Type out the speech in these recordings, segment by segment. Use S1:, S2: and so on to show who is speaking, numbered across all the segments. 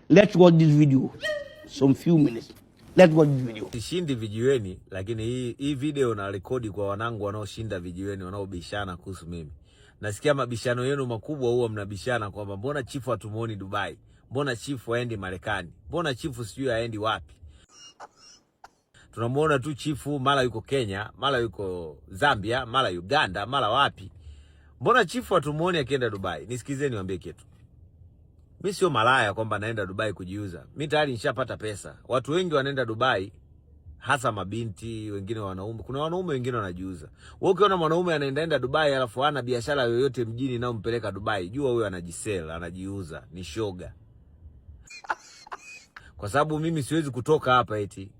S1: Let's watch this video. Some few minutes. Let's watch this video.
S2: Sishindi vijiweni, lakini hii video na rekodi kwa wanangu wanaoshinda vijiweni, wanaobishana kuhusu mimi. Nasikia mabishano yenu makubwa huwa mnabishana kwamba mbona chifu hatumuoni Dubai? Mbona chifu haendi Marekani? Mbona chifu sijui haendi wapi? Tunamuona tu chifu mara yuko Kenya, mara yuko Zambia, mara Uganda, mara wapi. Mbona chifu hatumuoni akienda Dubai? Nisikizeni niwaambie kitu. Mimi sio malaya kwamba naenda Dubai kujiuza. Mimi tayari nishapata pesa. Watu wengi wanaenda Dubai, hasa mabinti, wengine wanaume. Kuna wanaume wengine wanajiuza. Wewe ukiona mwanaume anaenda Dubai alafu hana biashara yoyote mjini na umpeleka Dubai, jua huyo anajisela, anajiuza, ni shoga. Kwa sababu mimi siwezi kutoka hapa eti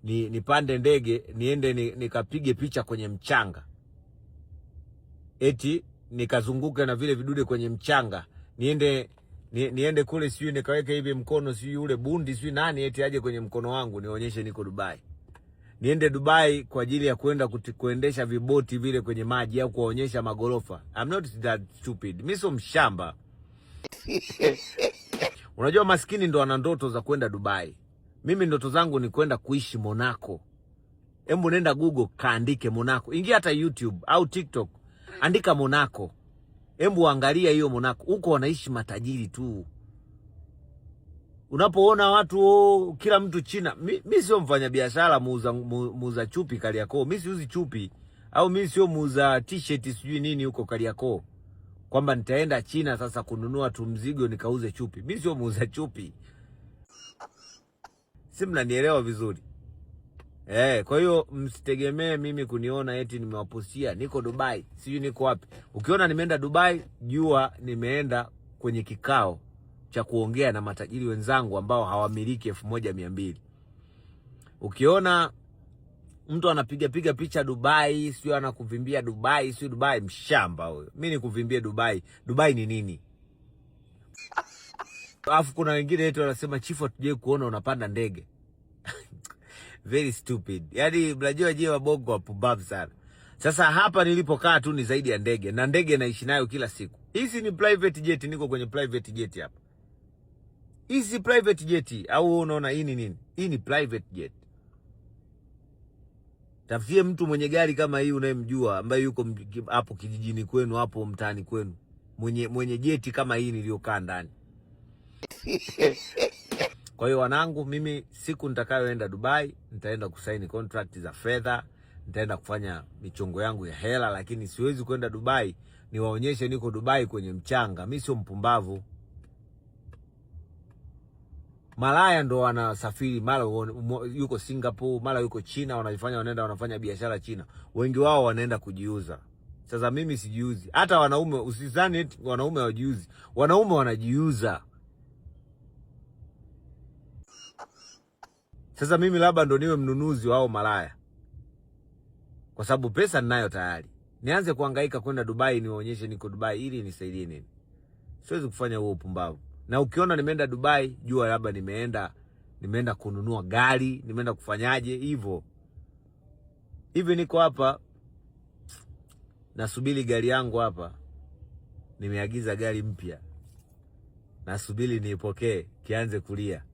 S2: nipande ndege niende nikapige picha kwenye mchanga. Eti nikazunguke na vile vidude kwenye mchanga. Niende kule sijui nikaweke hivi mkono sijui ule bundi sijui nani eti aje kwenye mkono wangu nionyeshe niko Dubai. Niende Dubai kwa ajili ya kuendesha viboti vile kwenye maji au kuonyesha magorofa. I'm not that stupid. Mimi sio mshamba. Unajua maskini ndo ana ndoto za kwenda Dubai. Mimi ndoto zangu ni kwenda kuishi Monaco. Hebu nenda Google kaandike Monaco. Ingia hata YouTube au TikTok. Andika Monaco. Hebu angalia hiyo Monaco. Huko wanaishi matajiri tu. Unapoona watu kila mtu China. Mimi sio mfanyabiashara muuza chupi Kariakoo. Mimi siuzi chupi. Au mimi sio muuza t-shirt sijui nini huko Kariakoo. Kwamba nitaenda China sasa kununua tu mzigo nikauze chupi. Mimi sio muuza chupi. Si mnanielewa vizuri. Kwa hiyo msitegemee mimi kuniona eti nimewapostia niko Dubai, sijui niko wapi. Ukiona nimeenda Dubai, jua nimeenda kwenye kikao cha kuongea na matajiri wenzangu ambao hawamiliki 1200. Ukiona mtu anapiga picha Dubai, sio anakuvimbia Dubai, sio Dubai, mshamba huyo. Mimi nikuvimbie Dubai. Dubai ni nini? Alafu kuna wengine eti wanasema chifu hatuje kuona unapanda ndege. Very stupid. Yaani mnajua je wabongo wapumbavu sana. Sasa hapa nilipokaa tu ni zaidi ya ndege, na ndege naishi nayo kila siku. Hizi ni private jet, niko kwenye private jet hapa. Hizi private jet au unaona hii ni nini? Hii ni private jet. Tafutie mtu mwenye gari kama hii unayemjua ambaye yuko hapo kijijini kwenu, hapo mtaani kwenu. Mwenye jeti kama hii niliyokaa ndani. Kwa hiyo wanangu, mimi siku nitakayoenda Dubai, nitaenda kusaini contract za fedha, nitaenda kufanya michongo yangu ya hela, lakini siwezi kwenda Dubai niwaonyeshe niko Dubai kwenye mchanga. Mimi sio mpumbavu. Malaya ndo wanasafiri, mara yuko Singapore, mara yuko China, wanafanya biashara China. Wengi wao wanaenda kujiuza. Sasa mimi sijiuzi. Hata wanaume usizani eti wanaume hawajiuzi. Wanaume wanajiuza. Sasa mimi labda ndo niwe mnunuzi wao malaya. Kwa sababu pesa ninayo tayari. Nianze kuhangaika kwenda Dubai niwaonyeshe niko Dubai ili nisaidie nini? Siwezi kufanya huo upumbavu. Na ukiona nimeenda Dubai, jua labda nimeenda kununua gari, nimeenda kufanyaje hivyo. Hivi niko hapa nasubiri gari yangu hapa. Nimeagiza gari mpya. Nasubiri niipokee, kianze kulia.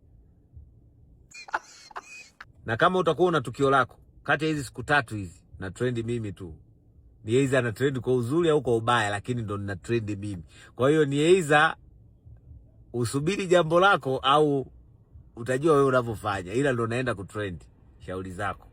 S2: Na kama utakuwa una tukio lako kati ya hizi siku 3 hizi na trend mimi tu. Ni either na trend kwa uzuri au kwa ubaya, lakini ndo na trend mimi. Kwa hiyo ni either usubiri jambo lako au utajua wewe unavyofanya, ila ndo naenda kutrend. Shauri zako.